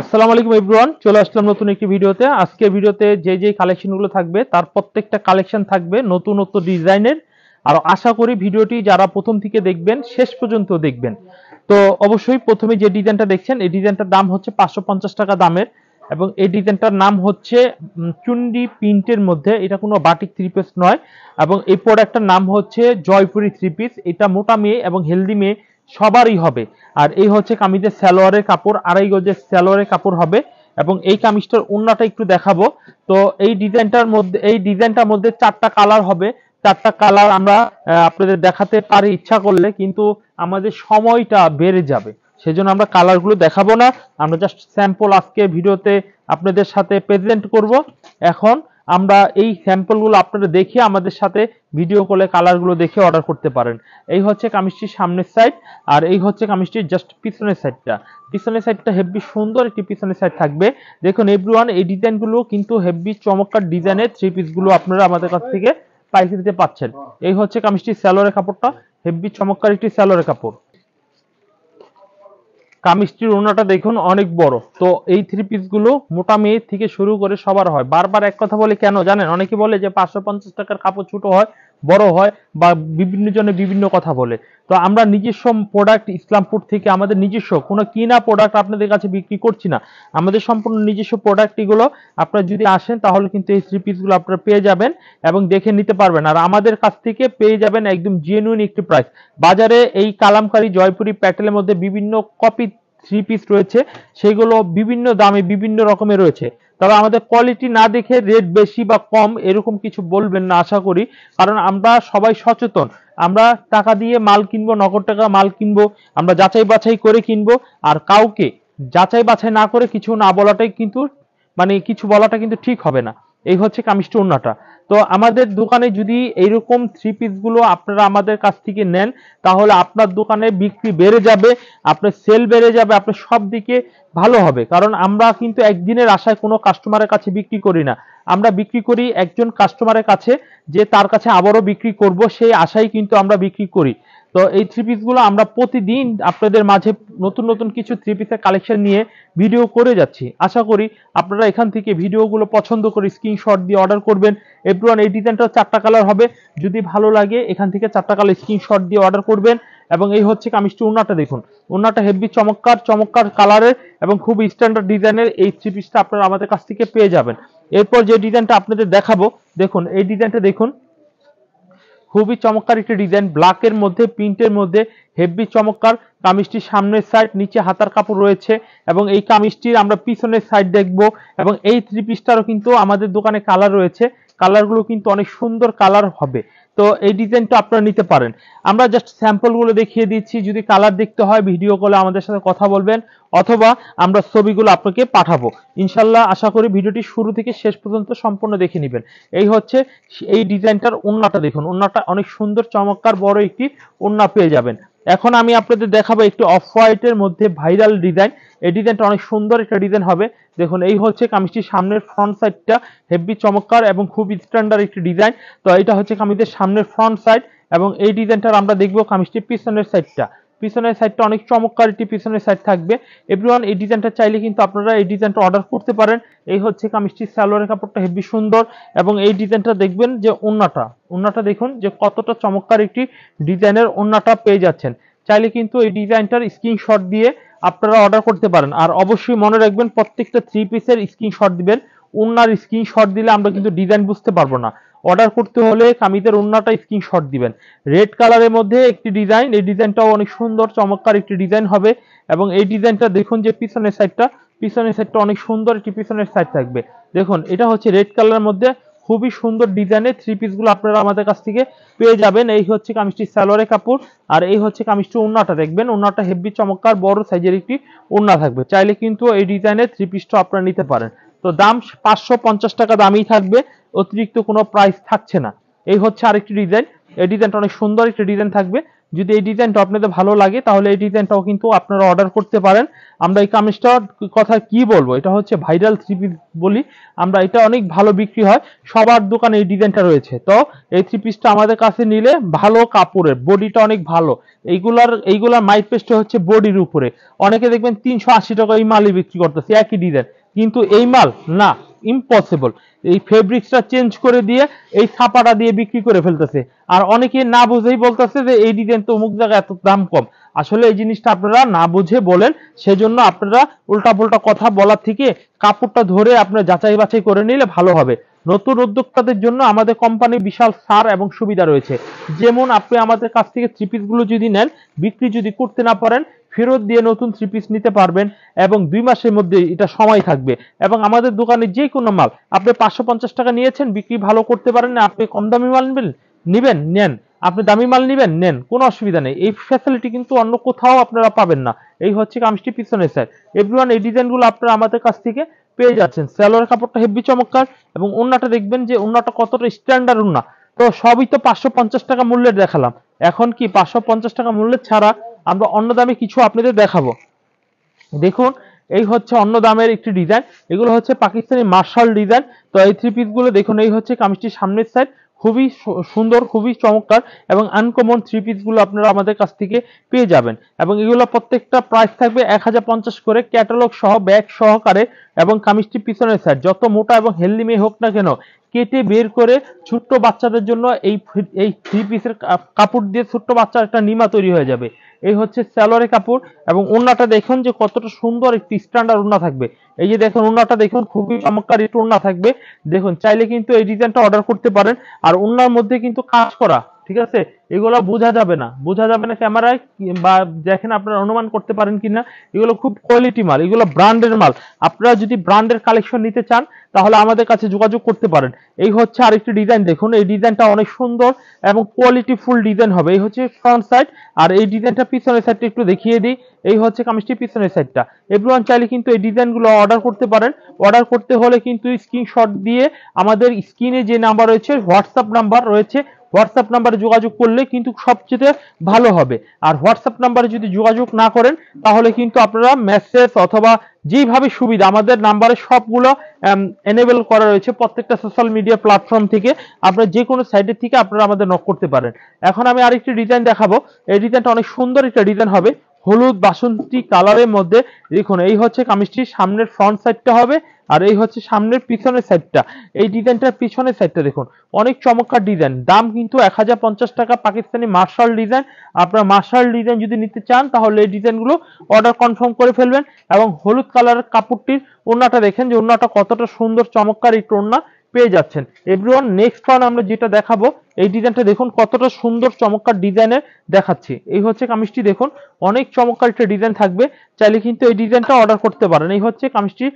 আসসালামু আলাইকুম এভরিওয়ান, চলে আসলাম নতুন একটি ভিডিওতে। আজকে ভিডিওতে যে কালেকশনগুলো থাকবে তার প্রত্যেকটা কালেকশন থাকবে নতুন নতুন ডিজাইনের। আর আশা করি ভিডিওটি যারা প্রথম থেকে দেখবেন শেষ পর্যন্ত দেখবেন। তো অবশ্যই প্রথমে যে ডিজাইনটা দেখছেন এই ডিজাইনটার দাম হচ্ছে 550 টাকা দামের, এবং এই ডিজাইনটার নাম হচ্ছে চুন্ডি প্রিন্টের মধ্যে। এটা কোনো বাটিক থ্রি পিস নয়, এবং এই প্রোডাক্টটার নাম হচ্ছে জয়পুরি থ্রি পিস। এটা মোটা মেয়ে এবং হেলদি মেয়ে সবারই হবে। আর এই হচ্ছে কামিজের সালোয়ারের কাপড়, আড়াই গজের সালোয়ারের কাপড় হবে। এবং এই কামিজটার ওন্নাটা একটু দেখাবো। তো এই ডিজাইনটার মধ্যে চারটা কালার হবে। চারটা কালার আমরা আপনাদের দেখাতে পারি ইচ্ছা করলে, কিন্তু আমাদের সময়টা বেড়ে যাবে, সেজন্য আমরা কালারগুলো দেখাবো না। আমরা জাস্ট স্যাম্পল আজকে ভিডিওতে আপনাদের সাথে প্রেজেন্ট করব। এখন আমরা এই স্যাম্পলগুলো আপনারা দেখে আমাদের সাথে ভিডিও কলে কালারগুলো দেখে অর্ডার করতে পারেন। এই হচ্ছে কামিজটির সামনের সাইড, আর এই হচ্ছে কামিজটির জাস্ট পিছনের সাইডটা। পিছনের সাইডটা হেভি সুন্দর একটি পিছনের সাইড থাকবে। দেখুন এভরিওয়ান, এই ডিজাইনগুলো কিন্তু হেভি চমৎকার ডিজাইনের থ্রি পিসগুলো আপনারা আমাদের কাছ থেকে পাইকারিতে পাচ্ছেন। এই হচ্ছে কামিজটির সালোয়ারের কাপড়টা, হেভি চমৎকার একটি সালোয়ারের কাপড়। কামিজটির ওড়নাটা দেখুন অনেক বড়। তো এই থ্রি পিস গুলো মোটা মেয়ে থেকে শুরু করে সবার হয়। বারবার এক কথা বলে কেন জানেন? অনেকে বলে যে 550 টাকার কাপড় ছোট হয়, বড় হয়, বা বিভিন্ন জনে বিভিন্ন কথা বলে। তো আমরা নিজস্ব প্রোডাক্ট ইসলামপুর থেকে আমাদের নিজস্ব কোনো কিনা প্রোডাক্ট আপনাদের কাছে বিক্রি করছি না। আমাদের সম্পূর্ণ নিজস্ব প্রোডাক্ট এগুলো। আপনারা যদি আসেন তাহলে কিন্তু এই থ্রি পিস গুলো আপনারা পেয়ে যাবেন এবং দেখে নিতে পারবেন। আর আমাদের কাছ থেকে পেয়ে যাবেন একদম জেনুইন একটি প্রাইস। বাজারে এই কালামকারী জয়পুরি প্যাটেলের মধ্যে বিভিন্ন কপি থ্রি পিস রয়েছে, সেগুলো বিভিন্ন দামে বিভিন্ন রকমের রয়েছে। তবে আমাদের কোয়ালিটি না দেখে রেট বেশি বা কম এরকম কিছু বলবেন না আশা করি, কারণ আমরা সবাই সচেতন। আমরা টাকা দিয়ে মাল কিনবো, নগদ টাকা মাল কিনবো, আমরা যাচাই বাছাই করে কিনবো। আর কাউকে যাচাই বাছাই না করে কিছু না বলাটাই কিন্তু কিছু বলাটা কিন্তু ঠিক হবে না। এই হচ্ছে কামিজটি ওড়নাটা। তো আমাদের দোকানে যদি এইরকম থ্রি পিস গুলো আপনারা আমাদের কাছ থেকে নেন, তাহলে আপনার দোকানে বিক্রি বেড়ে যাবে, আপনার সেল বেড়ে যাবে, আপনার সব দিকে ভালো হবে। কারণ আমরা কিন্তু একদিনের আশায় কোনো কাস্টমারের কাছে বিক্রি করি না। আমরা বিক্রি করি একজন কাস্টমারের কাছে, যে তার কাছে আবারও বিক্রি করব সেই আশায় কিন্তু আমরা বিক্রি করি। তো এই থ্রি পিস গুলো আমরা প্রতিদিন আপনাদের মাঝে নতুন নতুন কিছু থ্রি পিসের কালেকশন নিয়ে ভিডিও করে যাচ্ছি। আশা করি আপনারা এখান থেকে ভিডিওগুলো পছন্দ করে স্ক্রিনশট দিয়ে অর্ডার করবেন। এভরিওয়ান, এই ডিজাইনটা চারটা কালার হবে। যদি ভালো লাগে এখান থেকে চারটা কালার স্ক্রিনশট দিয়ে অর্ডার করবেন। এবং এই হচ্ছে কামিজটি ওড়নাটা দেখুন, ওড়নাটা হেভি চমৎকার চমৎকার কালারের এবং খুব স্ট্যান্ডার্ড ডিজাইনের এই থ্রি পিসটা আপনারা আমাদের কাছ থেকে পেয়ে যাবেন। এরপর যে ডিজাইনটা আপনাদের দেখাবো, দেখুন এই ডিজাইনটা দেখুন, খুবই চমৎকার একটি ডিজাইন, ব্ল্যাকের মধ্যে প্রিন্টের মধ্যে হেভি চমৎকার। কামিজটির সামনের সাইড নিচে হাতার কাপড় রয়েছে, এবং এই কামিজটির আমরা পিছনের সাইড দেখব। এবং এই থ্রি পিসটারও কিন্তু আমাদের দোকানে কালার রয়েছে, কালারগুলো কিন্তু অনেক সুন্দর কালার হবে। তো এই ডিজাইনটা আপনারা নিতে পারেন। আমরা জাস্ট স্যাম্পলগুলো দেখিয়ে দিচ্ছি, যদি কালার দেখতে হয় ভিডিও কলে আমাদের সাথে কথা বলবেন, অথবা আমরা ছবিগুলো আপনাকে পাঠাবো। ইনশাল্লাহ আশা করি ভিডিওটি শুরু থেকে শেষ পর্যন্ত সম্পূর্ণ দেখে নেবেন। এই হচ্ছে এই ডিজাইনটার ওড়নাটা দেখুন, ওড়নাটা অনেক সুন্দর চমৎকার বড় একটি ওড়না পেয়ে যাবেন। এখন আমি আপনাদের দেখাবো একটি অফ হোয়াইটের মধ্যে ভাইরাল ডিজাইন। এই ডিজাইনটা অনেক সুন্দর একটা ডিজাইন হবে। দেখুন এই হচ্ছে কামিজটির সামনের ফ্রন্ট সাইডটা, হেভি চমৎকার এবং খুব স্ট্যান্ডার্ড একটি ডিজাইন। তো এটা হচ্ছে কামিজের সামনের ফ্রন্ট সাইড, এবং এই ডিজাইনটার আমরা দেখবো কামিজটির পিছনের সাইডটা। পিছনের সাইডটা অনেক চমৎকার একটি পিছনের সাইড থাকবে। এভরিওয়ান, এই ডিজাইনটা চাইলে কিন্তু আপনারা এই ডিজাইনটা অর্ডার করতে পারেন। এই হচ্ছে কামিজটির সালোয়ারের কাপড়টা হেভি সুন্দর, এবং এই ডিজাইনটা দেখবেন যে ওড়নাটা দেখুন যে কতটা চমৎকার একটি ডিজাইনের ওড়নাটা পেয়ে যাচ্ছেন। চাইলে কিন্তু এই ডিজাইনটার স্ক্রিনশট দিয়ে আপনারা অর্ডার করতে পারেন। আর অবশ্যই মনে রাখবেন প্রত্যেকটা থ্রি পিসের স্ক্রিনশট দিবেন। ওড়নার স্ক্রিনশট দিলে আমরা কিন্তু ডিজাইন বুঝতে পারবো না। অর্ডার করতে হলে কামিজের ওড়নাটা স্ক্রিনশট দিবেন। রেড কালারের মধ্যে একটি ডিজাইন, এই ডিজাইনটাও অনেক সুন্দর চমৎকার একটি ডিজাইন হবে। এবং এই ডিজাইনটা দেখুন যে পিছনের সাইডটা অনেক সুন্দর একটি পিছনের সাইড থাকবে। দেখুন এটা হচ্ছে রেড কালারের মধ্যে খুবই সুন্দর ডিজাইনের থ্রি পিস গুলো আপনারা আমাদের কাছ থেকে পেয়ে যাবেন। এই হচ্ছে কামিজটির সালোয়ারের কাপড়, আর এই হচ্ছে কামিজটির ওড়নাটা দেখবেন, ওড়নাটা হেভি চমৎকার বড় সাইজের একটি ওড়না থাকবে। চাইলে কিন্তু এই ডিজাইনের থ্রি পিসটা আপনারা নিতে পারেন। তো দাম 550 টাকা দামই থাকবে, অতিরিক্ত কোনো প্রাইস থাকছে না। এই হচ্ছে আরেকটি ডিজাইন, এই ডিজাইনটা অনেক সুন্দর একটি ডিজাইন থাকবে। যদি এই ডিজাইনটা আপনাদের ভালো লাগে তাহলে এই ডিজাইনটাও কিন্তু আপনারা অর্ডার করতে পারেন। আমরা এই কামিজটার কথা কি বলবো, এটা হচ্ছে ভাইরাল থ্রি পিস বলি আমরা, এটা অনেক ভালো বিক্রি হয়, সবার দোকানে এই ডিজাইনটা রয়েছে। তো এই থ্রি পিসটা আমাদের কাছে নিলে ভালো কাপড়ের, বডিটা অনেক ভালো, এইগুলার মাইট পেস্ট হচ্ছে বডির উপরে। অনেকে দেখবেন 380 টাকা এই মালই বিক্রি করতেছে একই ডিজাইন, কিন্তু এই মাল না, ইম্পসিবল। এই ফেব্রিক্সটা চেঞ্জ করে দিয়ে এই ছাপাটা দিয়ে বিক্রি করে ফেলতেছে, আর অনেকে না বুঝেই বলতেছে যে এই ডিজাইন তো অমুক জায়গায় এত দাম কম। আসলে এই জিনিসটা আপনারা না বুঝে বলেন, সেজন্য আপনারা উল্টাপাল্টা কথা বলার থেকে কাপড়টা ধরে আপনারা যাচাই বাছাই করে নিলে ভালো হবে। নতুন উদ্যোক্তাদের জন্য আমাদের কোম্পানির বিশাল ছাড় এবং সুবিধা রয়েছে। যেমন আপনি আমাদের কাছ থেকে থ্রি পিস গুলো যদি নেন, বিক্রি যদি করতে না পারেন, ফেরত দিয়ে নতুন থ্রি পিস নিতে পারবেন, এবং 2 মাসের মধ্যে এটা সময় থাকবে। এবং আমাদের দোকানে যে কোনো মাল আপনি 550 টাকা নিয়েছেন, বিক্রি ভালো করতে পারেন না, আপনি কম দামি মাল নিবেন নেন, আপনি দামি মাল নিবেন নেন, কোনো অসুবিধা নেই। এই ফ্যাসিলিটি কিন্তু অন্য কোথাও আপনারা পাবেন না। এই হচ্ছে কামিজটি পিছনে স্যার। এভরিওয়ান, এই ডিজাইনগুলো আপনারা আমাদের কাছ থেকে পেয়ে যাচ্ছেন। সালোয়ার কাপড়টা হেভি চমৎকার, এবং ওন্নাটা দেখবেন যে ওন্নাটা কতটা স্ট্যান্ডার্ড ওন্না। তো সবই তো 550 টাকা মূল্যের দেখালাম, এখন কি 550 টাকা মূল্যের ছাড়া আমরা অন্য দামে কিছু আপনাদের দেখাবো। দেখুন, এই হচ্ছে অন্য দামের একটি ডিজাইন, এগুলো হচ্ছে পাকিস্তানি মার্শাল ডিজাইন। তো এই থ্রি পিস গুলো দেখুন, এই হচ্ছে কামিজটির সামনের সাইড, খুবই সুন্দর, খুবই চমৎকার, এবং আনকমন থ্রি পিস গুলো আপনারা আমাদের কাছ থেকে পেয়ে যাবেন। এবং এগুলো প্রত্যেকটা প্রাইস থাকবে 1050 করে, ক্যাটালগ সহ ব্যাগ সহকারে। এবং কামিজটি পিছনের সাইড যত মোটা এবং হেলদি মেয়ে হোক না কেন, কেটে বের করে ছোট্ট বাচ্চাদের জন্য এই থ্রি পিসের কাপড় দিয়ে ছোট্ট বাচ্চার একটা নিমা তৈরি হয়ে যাবে। এই হচ্ছে সালোয়ারের কাপড়, এবং ওড়নাটা দেখুন যে কতটা সুন্দর একটি স্ট্যান্ডার্ড ওড়না থাকবে। এই যে দেখুন ওড়নাটা দেখুন, খুবই চমৎকার একটি ওড়না থাকবে। দেখুন, চাইলে কিন্তু এই ডিজাইনটা অর্ডার করতে পারেন। আর ওড়নার মধ্যে কিন্তু কাজ করা, ঠিক আছে, এগুলো বোঝা যাবে না ক্যামেরায়, বা দেখেন আপনারা অনুমান করতে পারেন কিনা। এগুলো খুব কোয়ালিটি মাল, এগুলো ব্র্যান্ডের মাল। আপনারা যদি ব্র্যান্ডের কালেকশন নিতে চান তাহলে আমাদের কাছে যোগাযোগ করতে পারেন। এই হচ্ছে আরেকটি ডিজাইন, দেখুন এই ডিজাইনটা অনেক সুন্দর এবং কোয়ালিটি ফুল ডিজাইন হবে। এই হচ্ছে ফ্রন্ট সাইড, আর এই ডিজাইনটা পিছনের সাইডটা একটু দেখিয়ে দিই। এই হচ্ছে কামিজটির পিছনের সাইডটা। এভরিওয়ান, চাইলে কিন্তু এই ডিজাইনগুলো অর্ডার করতে পারেন। অর্ডার করতে হলে কিন্তু স্ক্রিনশট দিয়ে আমাদের স্ক্রিনে যে নাম্বার রয়েছে, হোয়াটসঅ্যাপ নাম্বার রয়েছে, হোয়াটসঅ্যাপ নাম্বারে যোগাযোগ করলে কিন্তু সবচেয়ে ভালো হবে। আর হোয়াটসঅ্যাপ নাম্বারে যদি যোগাযোগ না করেন তাহলে কিন্তু আপনারা মেসেজ অথবা যেভাবে সুবিধা, আমাদের নাম্বারে সবগুলো এনেবল করা রয়েছে প্রত্যেকটা সোশ্যাল মিডিয়া প্ল্যাটফর্ম থেকে, আপনারা যে কোনো সাইটের থেকে আপনারা আমাদের নক করতে পারেন। এখন আমি আরেকটি ডিজাইন দেখাবো। এই ডিজাইনটা অনেক সুন্দর একটা ডিজাইন হবে, হলুদ বাসন্তী কালারের মধ্যে। দেখুন, এই হচ্ছে কামিজটির সামনের ফ্রন্ট সাইডটা হবে, আর এই হচ্ছে সামনের পিছনের সাইডটা। এই ডিজাইনটার পিছনের সাইডটা দেখুন, অনেক চমৎকার ডিজাইন। দাম কিন্তু 1050 টাকা, পাকিস্তানি মার্শাল ডিজাইন। আপনারা মার্শাল ডিজাইন যদি নিতে চান তাহলে এই ডিজাইনগুলো অর্ডার কনফার্ম করে ফেলবেন। এবং হলুদ কালারের কাপড়টির ওড়নাটা দেখেন যে ওড়নাটা কতটা সুন্দর চমৎকার এই ওড়না পেয়ে যাচ্ছেন। এভরিওয়ান, নেক্সট ওয়ান আমরা যেটা দেখাবো, এই ডিজাইনটা দেখুন কতটা সুন্দর চমৎকার ডিজাইনের দেখাচ্ছি। এই হচ্ছে কামিজটি, দেখুন অনেক চমৎকার একটা ডিজাইন থাকবে, চাইলে কিন্তু এই ডিজাইনটা অর্ডার করতে পারেন। এই হচ্ছে কামিজটির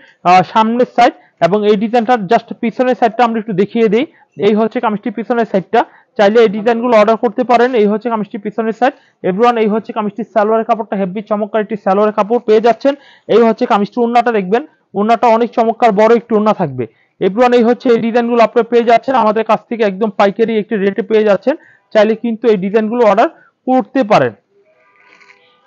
সামনের সাইড, এবং এই ডিজাইনটার জাস্ট পিছনের সাইডটা আমরা একটু দেখিয়ে দিই। এই হচ্ছে কামিজটির পিছনের সাইডটা, চাইলে এই ডিজাইনগুলো অর্ডার করতে পারেন। এই হচ্ছে কামিজটির পিছনের সাইড। এভরিওয়ান, এই হচ্ছে কামিজটির সালোয়ারের কাপড়টা, হেভি চমৎকার একটি সালোয়ারের কাপড় পেয়ে যাচ্ছেন। এই হচ্ছে কামিজটির ওড়নাটা দেখবেন, ওড়নাটা অনেক চমৎকার বড় একটি ওড়না থাকবে। এভরিওয়ান, এই হচ্ছে এই ডিজাইনগুলো আপনারা পেয়ে যাচ্ছেন আমাদের কাছ থেকে একদম পাইকারি একটি রেটে পেয়ে যাচ্ছেন, চাইলে কিন্তু এই ডিজাইনগুলো অর্ডার করতে পারেন।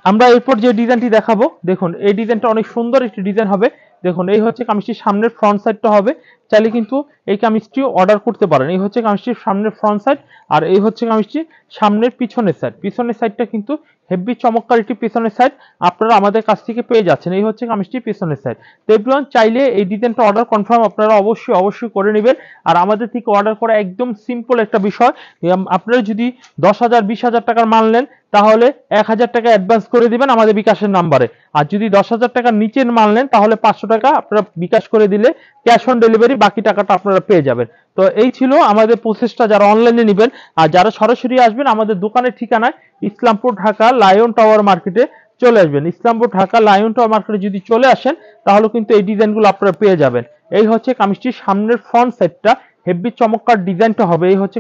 আমরা এরপর যে ডিজাইনটি দেখাবো, দেখুন এই ডিজাইনটা অনেক সুন্দর একটি ডিজাইন হবে। দেখুন, এই হচ্ছে কামিজটির সামনের ফ্রন্ট সাইডটা হবে, চাইলে কিন্তু এই কামিজটিও অর্ডার করতে পারেন। এই হচ্ছে কামিজটির সামনের ফ্রন্ট সাইড, আর এই হচ্ছে কামিজটির সামনের পিছনের সাইড। পিছনের সাইডটা কিন্তু হেভি চমৎকার একটি পিছনের সাইড আপনারা আমাদের কাছ থেকে পেয়ে যাচ্ছেন। এই হচ্ছে কামিজটির পিছনের সাইড। তো এভরিওয়ান, চাইলে এই ডিজাইনটা অর্ডার কনফার্ম আপনারা অবশ্যই করে নেবেন। আর আমাদের থেকে অর্ডার করা একদম সিম্পল একটা বিষয়। আপনারা যদি 10,000 20,000 টাকার মাল নেন তাহলে 1000 টাকা অ্যাডভান্স করে দিবেন আমাদের বিকাশের নাম্বারে। আর যদি 10,000 টাকার নিচের মাল নেন তাহলে 500 টাকা আপনারা বিকাশ করে দিলে ক্যাশ অন ডেলিভারি বাকি টাকাটা আপনারা পেয়ে যাবেন। তো এই ছিল আমাদের প্রসেসটা, যারা অনলাইনে নেবেন। আর যারা সরাসরি আসবেন, আমাদের দোকানের ঠিকানায় ইসলামপুর ঢাকা লায়ন টাওয়ার মার্কেটে চলে আসবেন। ইসলামপুর ঢাকা লায়ন টাওয়ার মার্কেটে যদি চলে আসেন তাহলে কিন্তু এই ডিজাইনগুলো আপনারা পেয়ে যাবেন। এই হচ্ছে কামিজটির সামনের ফ্রন্ট সাইডটা, হেভি চমৎকার ডিজাইনটা হবে। এই হচ্ছে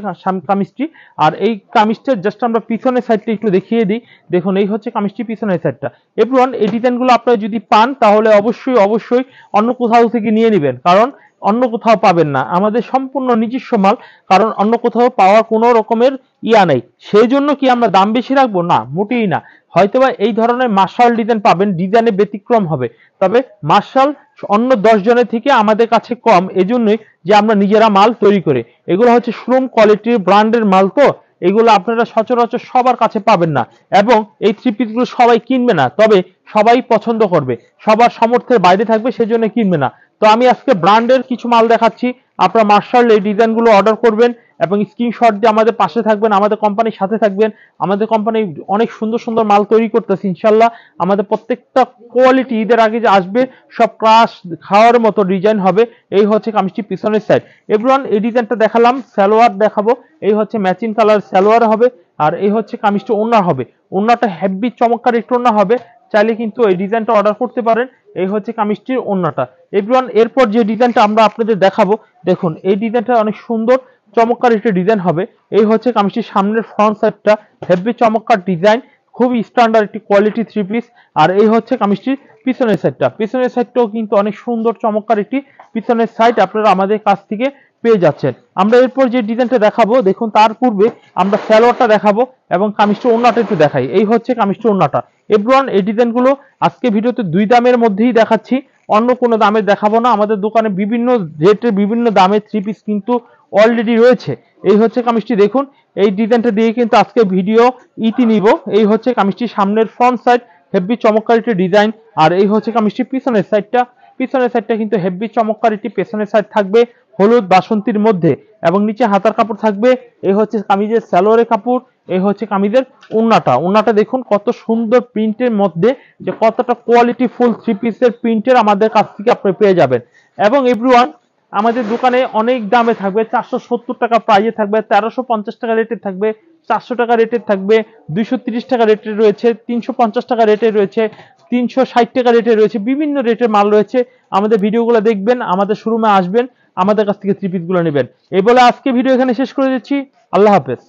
কামিজটি, আর এই কামিজটা জাস্ট আমরা পিছনের সাইডটা একটু দেখিয়ে দিই। দেখুন, এই হচ্ছে কামিজটি পিছনের সাইডটা। এভরিওয়ান, এই ডিজাইনগুলো আপনারা যদি পান তাহলে অবশ্যই অন্য কোথাও থেকে নিয়ে নেবেন, কারণ অন্য কোথাও পাবেন না, আমাদের সম্পূর্ণ নিজস্ব মাল, কারণ অন্য কোথাও পাওয়ার কোনো রকমের ইয়া নেই। সেই জন্য কি আমরা দাম বেশি রাখবো? না, মোটেই না। হয়তোবা এই ধরনের মার্শাল ডিজাইন পাবেন, ডিজাইনে ব্যতিক্রম হবে, তবে মার্শাল অন্য 10 জনের থেকে আমাদের কাছে কম, এজন্যই যে আমরা নিজেরা মাল তৈরি করি। এগুলো হচ্ছে শ্রম কোয়ালিটির ব্র্যান্ডের মাল, তো এগুলো আপনারা সচরাচর সবার কাছে পাবেন না, এবং এই থ্রি পিসগুলো সবাই কিনবে না, তবে সবাই পছন্দ করবে, সবার সামর্থ্যের বাইরে থাকবে, সেজন্য কিনবে না। তো আমি আজকে ব্র্যান্ডের কিছু মাল দেখাচ্ছি, আপনারা মার্শাল এই ডিজাইনগুলো অর্ডার করবেন এবং স্ক্রিনশট দিয়ে আমাদের পাশে থাকবেন, আমাদের কোম্পানির সাথে থাকবেন। আমাদের কোম্পানি অনেক সুন্দর সুন্দর মাল তৈরি করতেছে ইনশাল্লাহ। আমাদের প্রত্যেকটা কোয়ালিটি ঈদের আগে যে আসবে সব ক্লাস খাওয়ার মতো ডিজাইন হবে। এই হচ্ছে কামিজটি পিছনের সাইড। এভরিওয়ান, এই ডিজাইনটা দেখালাম, সালোয়ার দেখাবো। এই হচ্ছে ম্যাচিং কালার সালোয়ার হবে, আর এই হচ্ছে কামিজটি ওড়না হবে। ওড়নাটা হেভি চমৎকার একটু ওড়না হবে, চাইলে কিন্তু এই ডিজাইনটা অর্ডার করতে পারেন। এই হচ্ছে কামিজটির ওড়নাটা। এভরিওয়ান, এরপর যে ডিজাইনটা আমরা আপনাদের দেখাবো, দেখুন এই ডিজাইনটা অনেক সুন্দর চমৎকার একটা ডিজাইন হবে। এই হচ্ছে কামিজটির সামনের ফ্রন্ট সাইডটা, হেভি চমৎকার ডিজাইন, খুবই স্ট্যান্ডার্ড একটি কোয়ালিটি থ্রি পিস। আর এই হচ্ছে কামিজটির পিছনের সাইডটা, পিছনের সাইডটাও কিন্তু অনেক সুন্দর চমৎকার একটি পিছনের সাইড আপনারা আমাদের কাছ থেকে পেয়ে যাচ্ছেন। আমরা এরপর যে ডিজাইনটা দেখাবো, দেখুন তার পূর্বে আমরা সালোয়ারটা দেখাবো এবং কামিজটি ওড়নাটা একটু দেখাই। এই হচ্ছে কামিজটি ওড়নাটা। এভরিওয়ান, এই ডিজাইনগুলো আজকে ভিডিওতে 2 দামের মধ্যেই দেখাচ্ছি, অন্য কোনো দামে দেখাবো না। আমাদের দোকানে বিভিন্ন রেটের বিভিন্ন দামের থ্রি পিস কিন্তু অলরেডি রয়েছে। এই হচ্ছে কামিজটি, দেখুন এই ডিজাইনটা দিয়ে কিন্তু আজকে ভিডিও ইতি নিব। এই হচ্ছে কামিজটির সামনের ফ্রন্ট সাইড, হেভি চমৎকার একটি ডিজাইন। আর এই হচ্ছে কামিজটির পিছনের সাইডটা, পিছনের সাইডটা কিন্তু হেভি চমৎকার একটি পেছনের সাইড থাকবে হলুদ বাসন্তীর মধ্যে, এবং নিচে হাতার কাপড় থাকবে। এই হচ্ছে কামিজের সালোয়ারের কাপড়। এই হচ্ছে কামিজের ওড়নাটা। ওড়নাটা দেখুন কত সুন্দর প্রিন্টের মধ্যে, যে কতটা কোয়ালিটি ফুল থ্রি পিসের প্রিন্টের আমাদের কাছ থেকে আপনি পেয়ে যাবেন। এবং এভরিওয়ান, আমাদের দোকানে অনেক দামে থাকবে, 470 টাকা প্রাইজে থাকবে, 1350 টাকা রেটের থাকবে, 400 টাকা রেটের থাকবে, 230 টাকা রেটের রয়েছে, 350 টাকা রেটের রয়েছে, 360 টাকা রেটের রয়েছে, বিভিন্ন রেটের মাল রয়েছে। আমাদের ভিডিওগুলো দেখবেন, আমাদের শোরুমে আসবেন, আমাদের কাছ থেকে থ্রি পিসগুলো নেবেন। এই বলে আজকে ভিডিও এখানে শেষ করে দিচ্ছি। আল্লাহ হাফেজ।